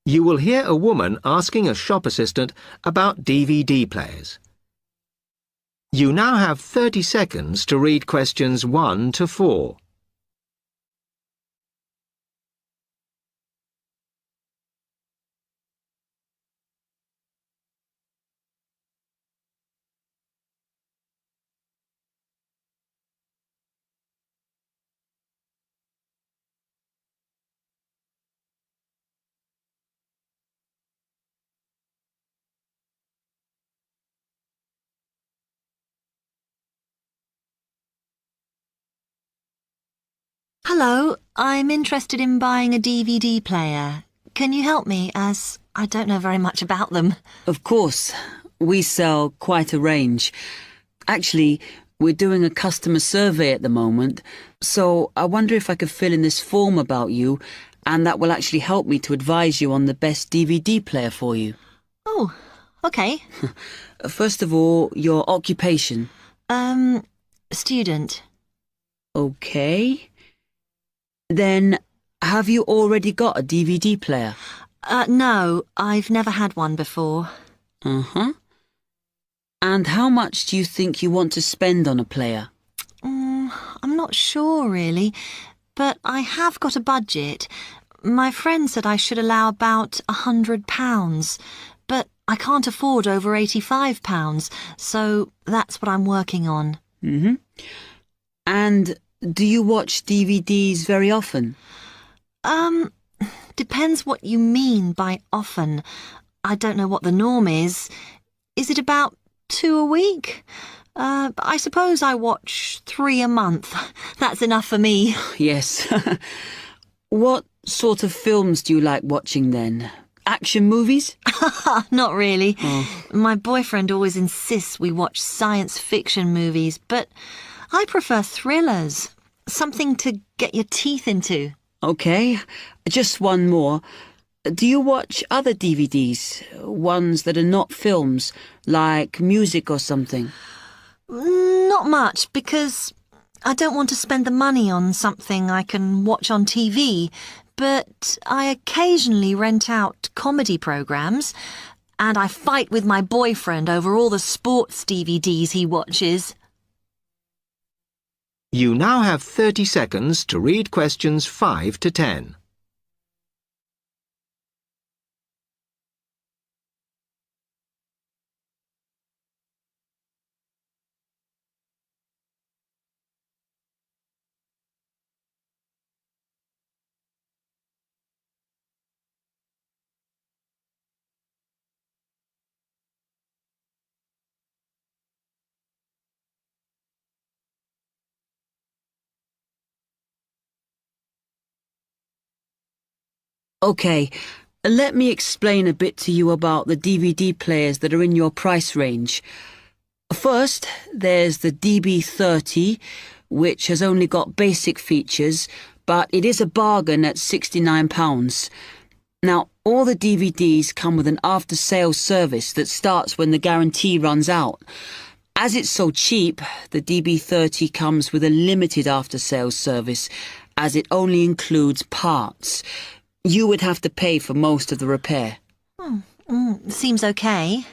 You will hear a woman asking a shop assistant about DVD players. You now have 30 seconds to read questions 1 to 4. Hello, I'm interested in buying a DVD player. Can you help me, as I don't know very much about them? Of course. We sell quite a range. Actually, we're doing a customer survey at the moment, so I wonder if I could fill in this form about you, and that will actually help me to advise you on the best DVD player for you. Oh, okay. First of all, your occupation. Student. Okay. Then, have you already got a DVD player? No, I've never had one before. Uh-huh. And how much do you think you want to spend on a player? I'm not sure, really, but I have got a budget. My friend said I should allow about £100, but I can't afford over £85, so that's what I'm working on. Mm-hmm. And do you watch DVDs very often? Depends what you mean by often. I don't know what the norm is. Is it about 2 a week? I suppose I watch 3 a month. That's enough for me. Yes. What sort of films do you like watching then? Action movies? Not really. Oh. My boyfriend always insists we watch science fiction movies, but I prefer thrillers. Something to get your teeth into. Okay, just one more. Do you watch other DVDs? Ones that are not films, like music or something? Not much, because I don't want to spend the money on something I can watch on TV, but I occasionally rent out comedy programs, and I fight with my boyfriend over all the sports DVDs he watches. You now have 30 seconds to read questions 5 to 10. Okay, let me explain a bit to you about the DVD players that are in your price range. First, there's the DB30, which has only got basic features, but it is a bargain at £69. Now, all the DVDs come with an after-sales service that starts when the guarantee runs out. As it's so cheap, the DB30 comes with a limited after-sales service, as it only includes parts. You would have to pay for most of the repair. Seems okay.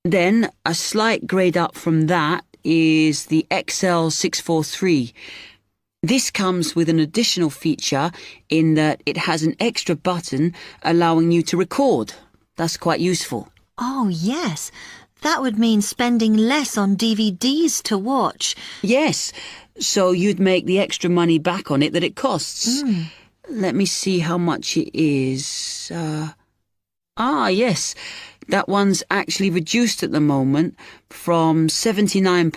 Then, a slight grade up from that is the XL643. This comes with an additional feature in that it has an extra button allowing you to record. That's quite useful. Oh, yes. That would mean spending less on DVDs to watch. Yes, so you'd make the extra money back on it that it costs. Let me see how much it is. Yes, that one's actually reduced at the moment from £79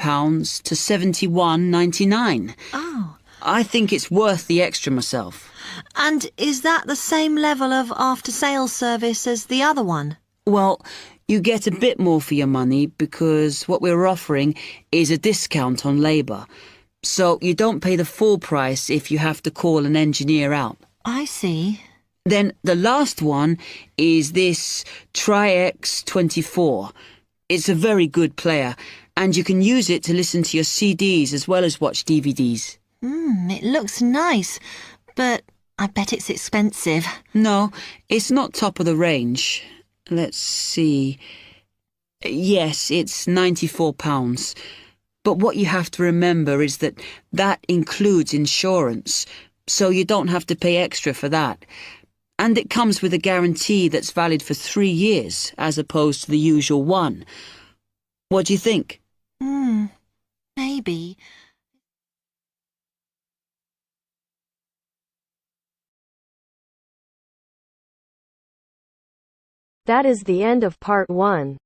to £71.99. Oh. I think it's worth the extra myself. And is that the same level of after-sales service as the other one? Well, you get a bit more for your money because what we're offering is a discount on labour. So you don't pay the full price if you have to call an engineer out. I see. Then the last one is this Tri-X24. It's a very good player, and you can use it to listen to your CDs as well as watch DVDs. It looks nice, but I bet it's expensive. No, it's not top of the range. Let's see. Yes, it's £94. But what you have to remember is that includes insurance, so you don't have to pay extra for that. And it comes with a guarantee that's valid for 3 years, as opposed to the usual one. What do you think? Maybe. That is the end of part 1.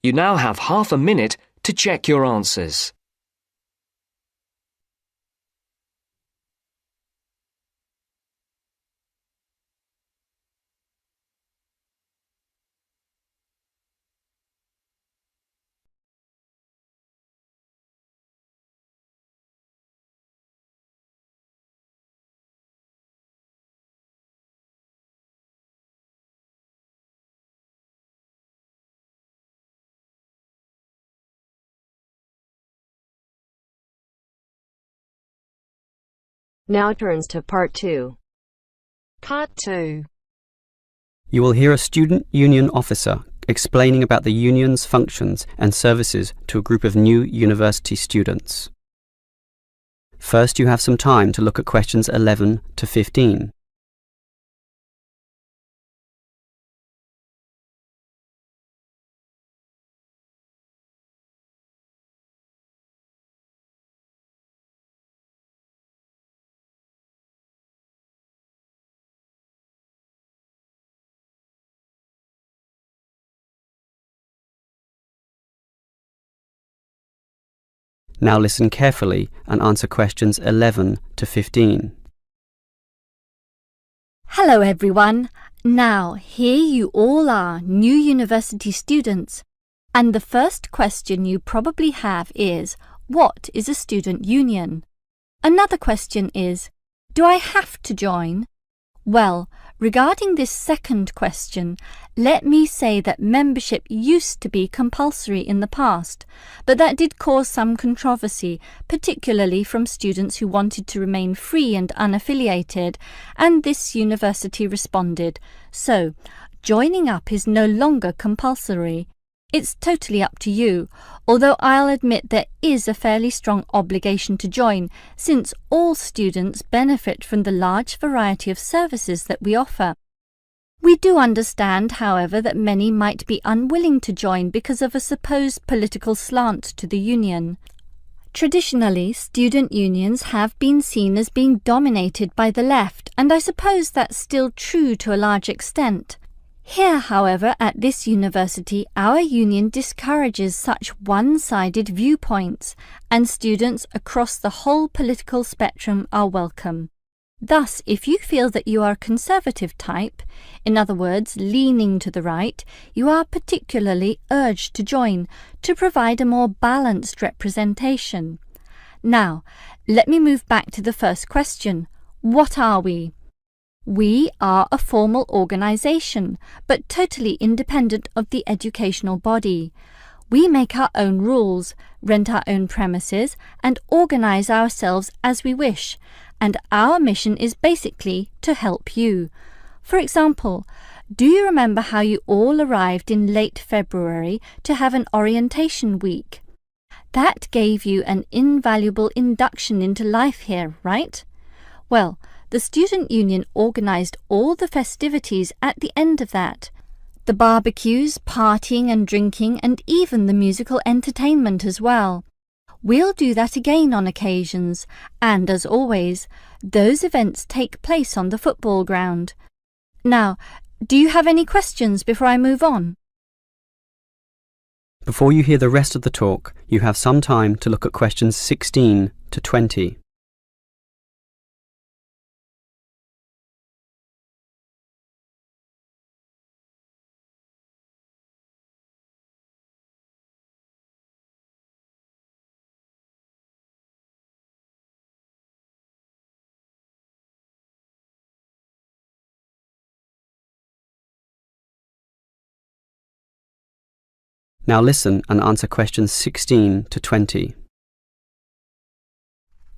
You now have half a minute to check your answers. Now turns to part 2. Part 2. You will hear a student union officer explaining about the union's functions and services to a group of new university students. First, you have some time to look at questions 11 to 15. Now listen carefully and answer questions 11 to 15. Hello everyone. Now, here you all are, new university students. And the first question you probably have is, what is a student union? Another question is, do I have to join? Well, regarding this second question, let me say that membership used to be compulsory in the past, but that did cause some controversy, particularly from students who wanted to remain free and unaffiliated, and this university responded. So, joining up is no longer compulsory. It's totally up to you, although I'll admit there is a fairly strong obligation to join, since all students benefit from the large variety of services that we offer. We do understand, however, that many might be unwilling to join because of a supposed political slant to the union. Traditionally, student unions have been seen as being dominated by the left, and I suppose that's still true to a large extent. Here, however, at this university, our union discourages such one-sided viewpoints, and students across the whole political spectrum are welcome. Thus, if you feel that you are a conservative type, in other words, leaning to the right, you are particularly urged to join to provide a more balanced representation. Now, let me move back to the first question. What are we? We are a formal organisation, but totally independent of the educational body. We make our own rules, rent our own premises, and organise ourselves as we wish, and our mission is basically to help you. For example, do you remember how you all arrived in late February to have an orientation week? That gave you an invaluable induction into life here, right? Well, the student union organised all the festivities at the end of that. The barbecues, partying and drinking, and even the musical entertainment as well. We'll do that again on occasions, and as always, those events take place on the football ground. Now, do you have any questions before I move on? Before you hear the rest of the talk, you have some time to look at questions 16 to 20. Now listen and answer questions 16 to 20.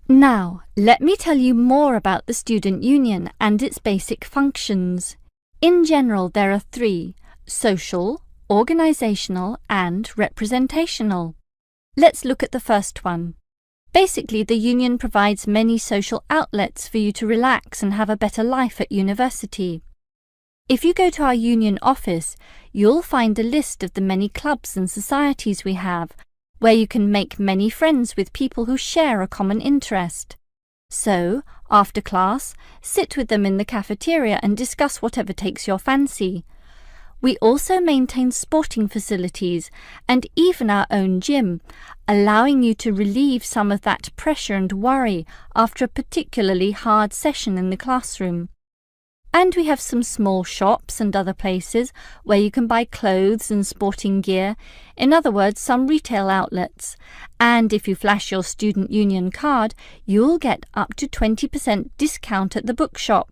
Now, let me tell you more about the Student Union and its basic functions. In general, there are three: social, organisational and representational. Let's look at the first one. Basically, the union provides many social outlets for you to relax and have a better life at university. If you go to our union office, you'll find a list of the many clubs and societies we have, where you can make many friends with people who share a common interest. So, after class, sit with them in the cafeteria and discuss whatever takes your fancy. We also maintain sporting facilities and even our own gym, allowing you to relieve some of that pressure and worry after a particularly hard session in the classroom. And we have some small shops and other places where you can buy clothes and sporting gear, in other words, some retail outlets. And if you flash your student union card, you'll get up to 20% discount at the bookshop.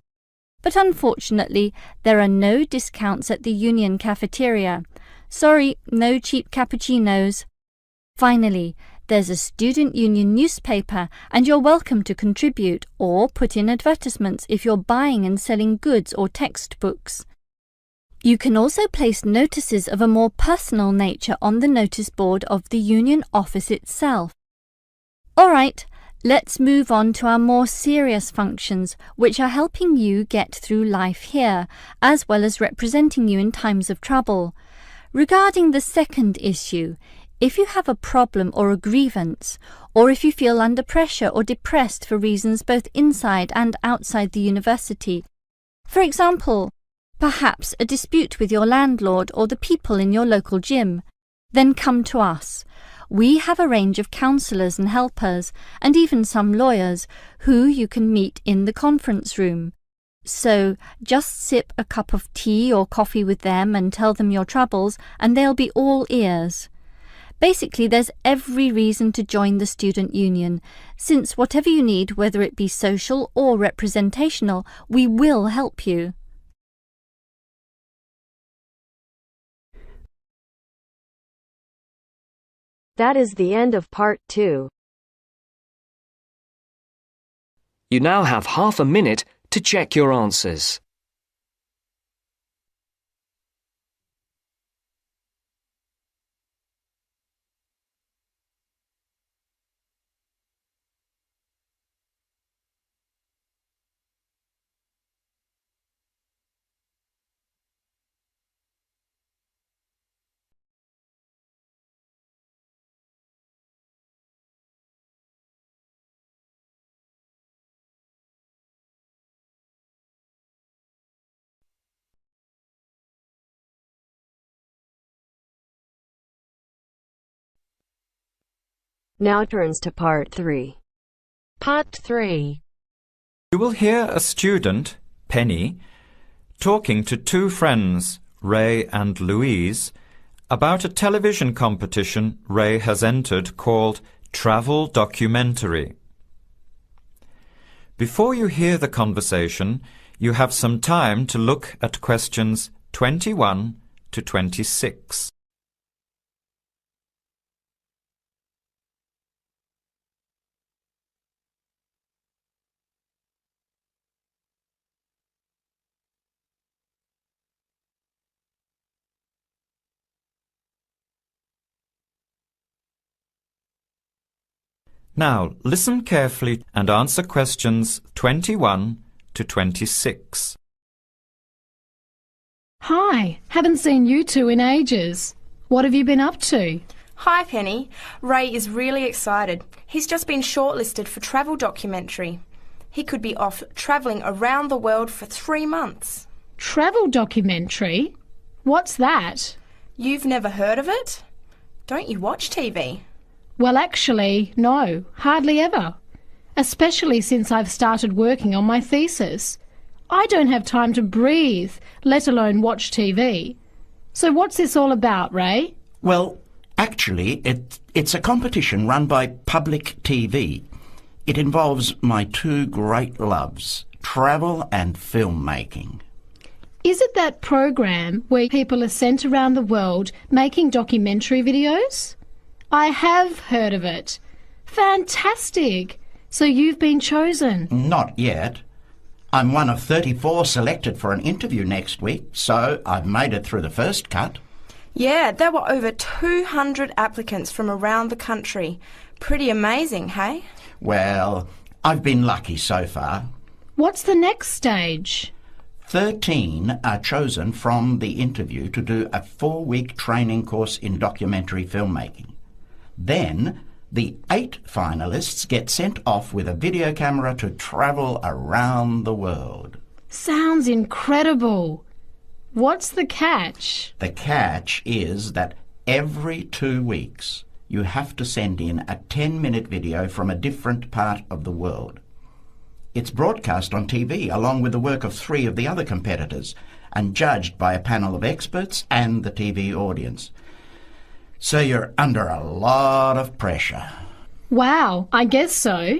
But unfortunately, there are no discounts at the union cafeteria. Sorry, no cheap cappuccinos. Finally, there's a student union newspaper, and you're welcome to contribute or put in advertisements if you're buying and selling goods or textbooks. You can also place notices of a more personal nature on the notice board of the union office itself. All right, let's move on to our more serious functions, which are helping you get through life here, as well as representing you in times of trouble. Regarding the second issue, if you have a problem or a grievance, or if you feel under pressure or depressed for reasons both inside and outside the university, for example, perhaps a dispute with your landlord or the people in your local gym, then come to us. We have a range of counsellors and helpers, and even some lawyers, who you can meet in the conference room. So just sip a cup of tea or coffee with them and tell them your troubles, and they'll be all ears. Basically, there's every reason to join the student union, since whatever you need, whether it be social or representational, we will help you. That is the end of part 2. You now have half a minute to check your answers. Now turns to part 3. Part 3. You will hear a student, Penny, talking to two friends, Ray and Louise, about a television competition Ray has entered called Travel Documentary. Before you hear the conversation, you have some time to look at questions 21 to 26. Now, listen carefully and answer questions 21 to 26. Hi, haven't seen you two in ages. What have you been up to? Hi, Penny. Ray is really excited. He's just been shortlisted for Travel Documentary. He could be off travelling around the world for 3 months. Travel Documentary? What's that? You've never heard of it? Don't you watch TV? Well, actually, no, hardly ever. Especially since I've started working on my thesis. I don't have time to breathe, let alone watch TV. So what's this all about, Ray? Well, actually, it's a competition run by public TV. It involves my two great loves, travel and filmmaking. Is it that program where people are sent around the world making documentary videos? I have heard of it. Fantastic! So you've been chosen? Not yet. I'm one of 34 selected for an interview next week, so I've made it through the first cut. Yeah, there were over 200 applicants from around the country. Pretty amazing, hey? Well, I've been lucky so far. What's the next stage? 13 are chosen from the interview to do a 4-week training course in documentary filmmaking. Then the 8 finalists get sent off with a video camera to travel around the world. Sounds incredible. What's the catch? The catch is that every 2 weeks you have to send in a 10-minute video from a different part of the world. It's broadcast on TV along with the work of 3 of the other competitors and judged by a panel of experts and the TV audience. So you're under a lot of pressure. Wow, I guess so.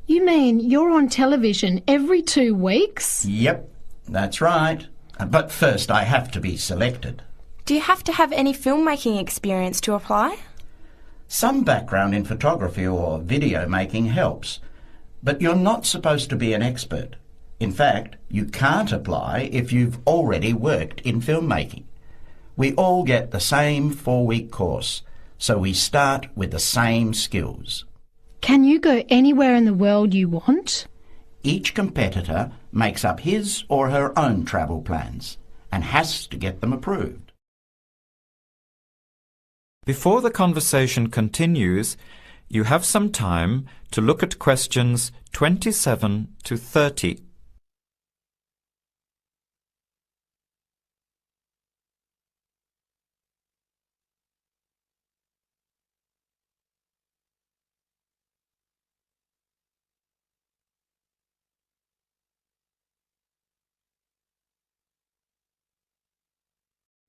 You mean you're on television every 2 weeks? Yep, that's right. But first I have to be selected. Do you have to have any filmmaking experience to apply? Some background in photography or video making helps, but you're not supposed to be an expert. In fact, you can't apply if you've already worked in filmmaking. We all get the same 4-week course, so we start with the same skills. Can you go anywhere in the world you want? Each competitor makes up his or her own travel plans and has to get them approved. Before the conversation continues, you have some time to look at questions 27 to 30.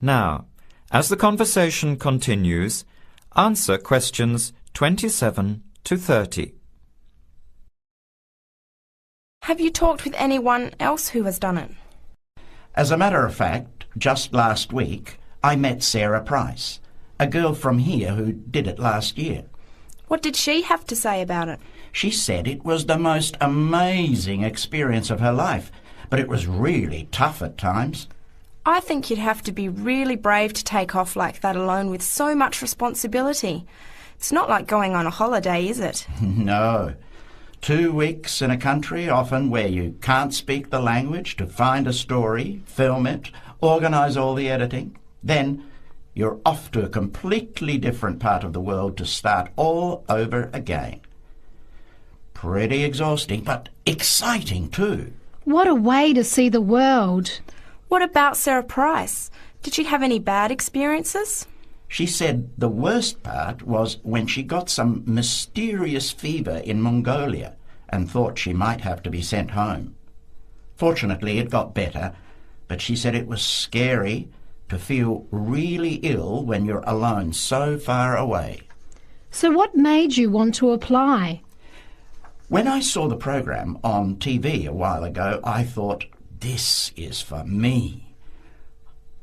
Now, as the conversation continues, answer questions 27 to 30. Have you talked with anyone else who has done it? As a matter of fact, just last week I met Sarah Price, a girl from here who did it last year. What did she have to say about it? She said it was the most amazing experience of her life, but it was really tough at times. I think you'd have to be really brave to take off like that alone with so much responsibility. It's not like going on a holiday, is it? No. 2 weeks in a country, often where you can't speak the language, to find a story, film it, organise all the editing. Then you're off to a completely different part of the world to start all over again. Pretty exhausting, but exciting too. What a way to see the world. What about Sarah Price? Did she have any bad experiences? She said the worst part was when she got some mysterious fever in Mongolia and thought she might have to be sent home. Fortunately, it got better, but she said it was scary to feel really ill when you're alone so far away. So what made you want to apply? When I saw the program on TV a while ago, I thought, this is for me.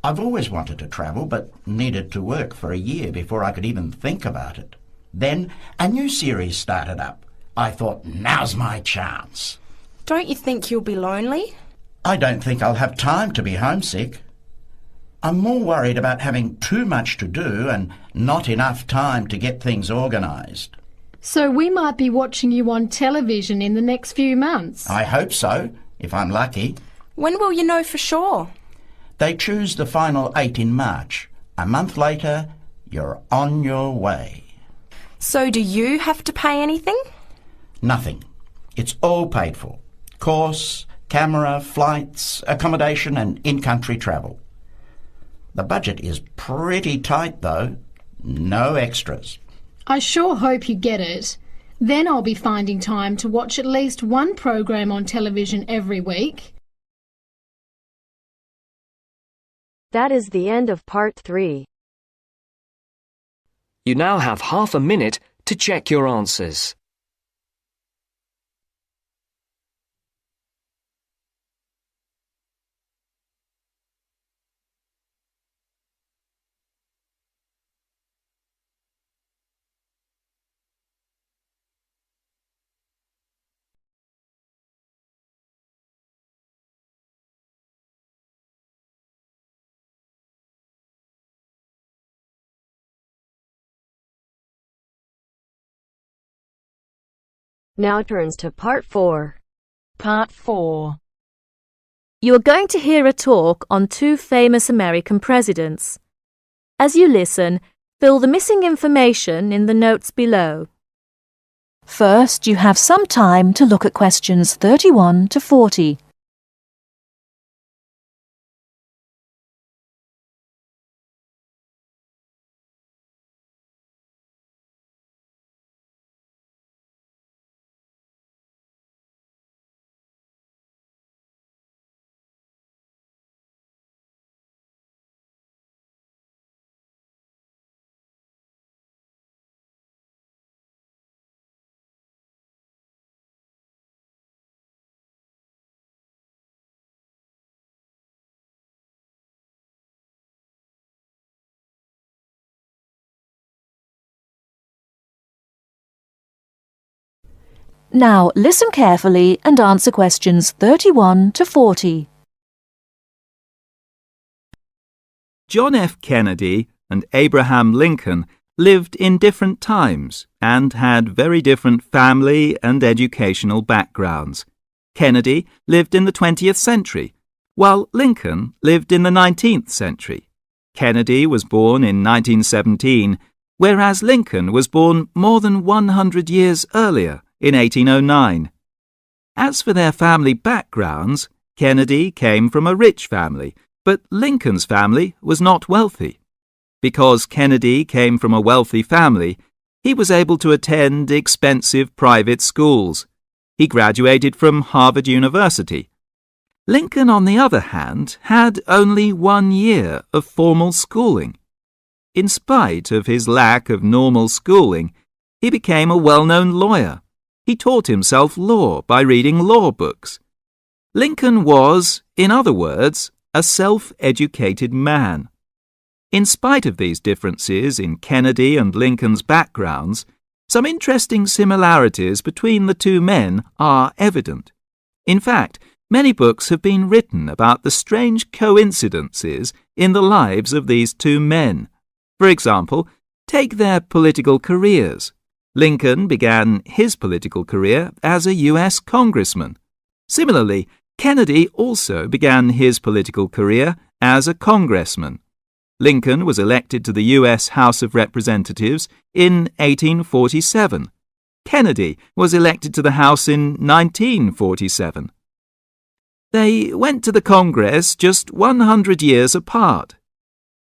I've always wanted to travel, but needed to work for a year before I could even think about it. Then a new series started up. I thought, now's my chance. Don't you think you'll be lonely? I don't think I'll have time to be homesick. I'm more worried about having too much to do and not enough time to get things organised. So we might be watching you on television in the next few months. I hope so, if I'm lucky. When will you know for sure? They choose the final 8 in March. A month later, you're on your way. So do you have to pay anything? Nothing. It's all paid for. Course, camera, flights, accommodation and in-country travel. The budget is pretty tight though. No extras. I sure hope you get it. Then I'll be finding time to watch at least one program on television every week. That is the end of part 3. You now have half a minute to check your answers. Now turns to Part 4. Part 4. You are going to hear a talk on two famous American presidents. As you listen, fill the missing information in the notes below. First, you have some time to look at questions 31 to 40. Now, listen carefully and answer questions 31 to 40. John F. Kennedy and Abraham Lincoln lived in different times and had very different family and educational backgrounds. Kennedy lived in the 20th century, while Lincoln lived in the 19th century. Kennedy was born in 1917, whereas Lincoln was born more than 100 years earlier, in 1809. As for their family backgrounds, Kennedy came from a rich family, but Lincoln's family was not wealthy. Because Kennedy came from a wealthy family, he was able to attend expensive private schools. He graduated from Harvard University. Lincoln, on the other hand, had only 1 year of formal schooling. In spite of his lack of normal schooling, he became a well-known lawyer. He taught himself law by reading law books. Lincoln was, in other words, a self-educated man. In spite of these differences in Kennedy and Lincoln's backgrounds, some interesting similarities between the two men are evident. In fact, many books have been written about the strange coincidences in the lives of these two men. For example, take their political careers. Lincoln began his political career as a U.S. congressman. Similarly, Kennedy also began his political career as a congressman. Lincoln was elected to the U.S. House of Representatives in 1847. Kennedy was elected to the House in 1947. They went to the Congress just 100 years apart.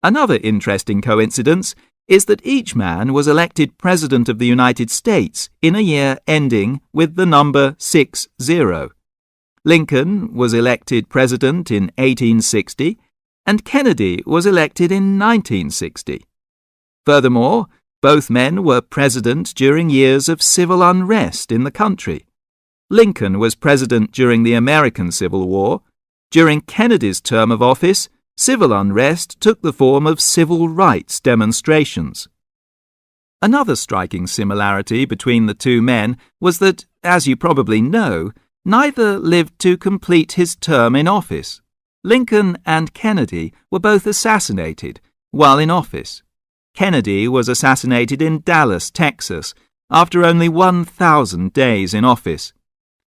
Another interesting coincidence is that each man was elected President of the United States in a year ending with the number 60. Lincoln was elected President in 1860 and Kennedy was elected in 1960. Furthermore, both men were president during years of civil unrest in the country. Lincoln was president during the American Civil War. During Kennedy's term of office, civil unrest took the form of civil rights demonstrations. Another striking similarity between the two men was that, as you probably know, neither lived to complete his term in office. Lincoln and Kennedy were both assassinated while in office. Kennedy was assassinated in Dallas, Texas, after only 1,000 days in office.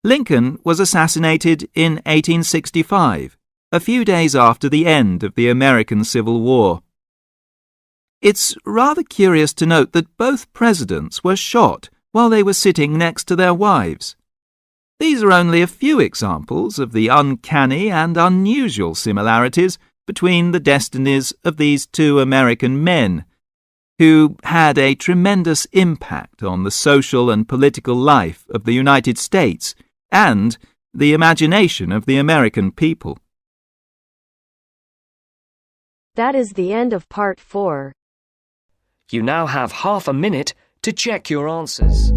Lincoln was assassinated in 1865. A few days after the end of the American Civil War. It's rather curious to note that both presidents were shot while they were sitting next to their wives. These are only a few examples of the uncanny and unusual similarities between the destinies of these two American men, who had a tremendous impact on the social and political life of the United States and the imagination of the American people. That is the end of Part 4. You now have half a minute to check your answers.